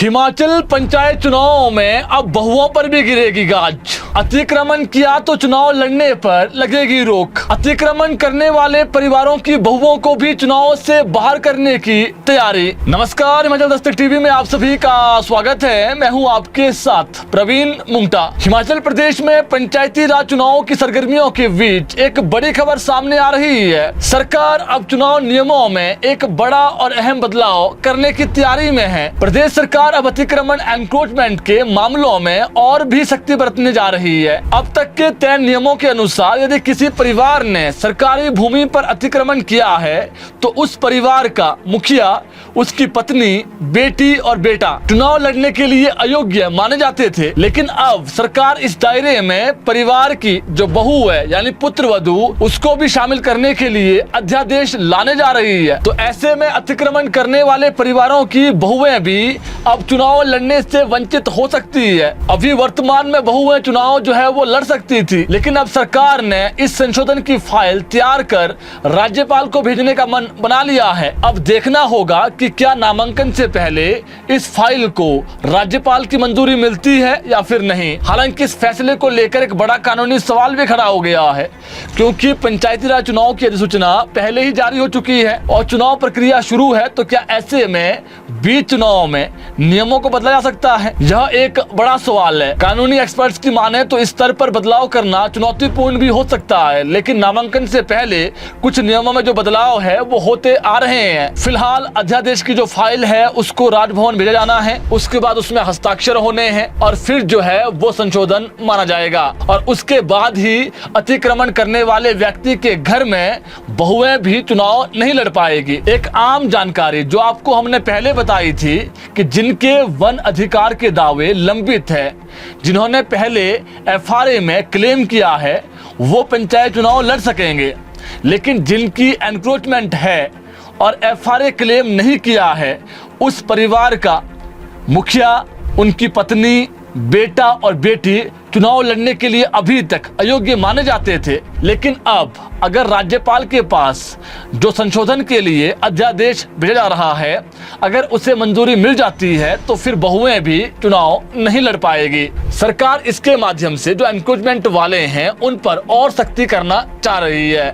हिमाचल पंचायत चुनावों में अब बहुओं पर भी गिरेगी गाज। अतिक्रमण किया तो चुनाव लड़ने पर लगेगी रोक। अतिक्रमण करने वाले परिवारों की बहुओं को भी चुनाव से बाहर करने की तैयारी। नमस्कार, हिमाचल दस्तक टीवी में आप सभी का स्वागत है। मैं हूं आपके साथ प्रवीण मुंगटा। हिमाचल प्रदेश में पंचायती राज चुनावों की सरगर्मियों के बीच एक बड़ी खबर सामने आ रही है। सरकार अब चुनाव नियमों में एक बड़ा और अहम बदलाव करने की तैयारी में है। प्रदेश सरकार अब अतिक्रमण एनक्रोचमेंट के मामलों में और भी सख्ती बरतने जा रही है। अब तक के तय नियमों के अनुसार यदि किसी परिवार ने सरकारी भूमि पर अतिक्रमण किया है तो उस परिवार का मुखिया, उसकी पत्नी, बेटी और बेटा चुनाव लड़ने के लिए अयोग्य माने जाते थे। लेकिन अब सरकार इस दायरे में परिवार की जो बहू है यानी पुत्र वधू, उसको भी शामिल करने के लिए अध्यादेश लाने जा रही है। तो ऐसे में अतिक्रमण करने वाले परिवारों की बहुएं भी अब चुनाव लड़ने से वंचित हो सकती है। अभी वर्तमान में बहुएं चुनाव जो है वो लड़ सकती थी, लेकिन अब सरकार ने इस संशोधन की फाइल तैयार कर राज्यपाल को भेजने का मन बना लिया है। अब देखना होगा कि क्या नामांकन से पहले इस फाइल को राज्यपाल की मंजूरी मिलती है या फिर नहीं। हालांकि इस फैसले को लेकर एक बड़ा कानूनी सवाल भी खड़ा हो गया है, क्योंकि पंचायती राज चुनाव की अधिसूचना पहले ही जारी हो चुकी है और चुनाव प्रक्रिया शुरू है। तो क्या ऐसे में बीच चुनाव में नियमों को बदला जा सकता है? यह एक बड़ा सवाल है। कानूनी एक्सपर्ट्स की माने तो इस स्तर पर बदलाव करना चुनौतीपूर्ण भी हो सकता है, लेकिन नामांकन से पहले कुछ नियमों में जो बदलाव है वो होते आ रहे हैं। फिलहाल अध्यादेश की जो फाइल है उसको राजभवन भेजा जाना है, उसके बाद उसमें हस्ताक्षर होने हैं और फिर जो है वो संशोधन माना जाएगा और उसके बाद ही अतिक्रमण करने वाले व्यक्ति के घर में बहुएं भी चुनाव नहीं लड़ पाएगी। एक आम जानकारी जो आपको हमने पहले बताई थी कि जिनके वन अधिकार के दावे लंबित है, जिन्होंने पहले एफआरए में क्लेम किया है, वो पंचायत चुनाव लड़ सकेंगे। लेकिन जिनकी एनक्रोचमेंट है और एफआरए क्लेम नहीं किया है, उस परिवार का मुखिया, उनकी पत्नी, बेटा और बेटी चुनाव लड़ने के लिए अभी तक अयोग्य माने जाते थे। लेकिन अब अगर राज्यपाल के पास जो संशोधन के लिए अध्यादेश भेजा जा रहा है, अगर उसे मंजूरी मिल जाती है तो फिर बहुएं भी चुनाव नहीं लड़ पाएगी। सरकार इसके माध्यम से जो एनक्रोचमेंट वाले हैं उन पर और सख्ती करना चाह रही है।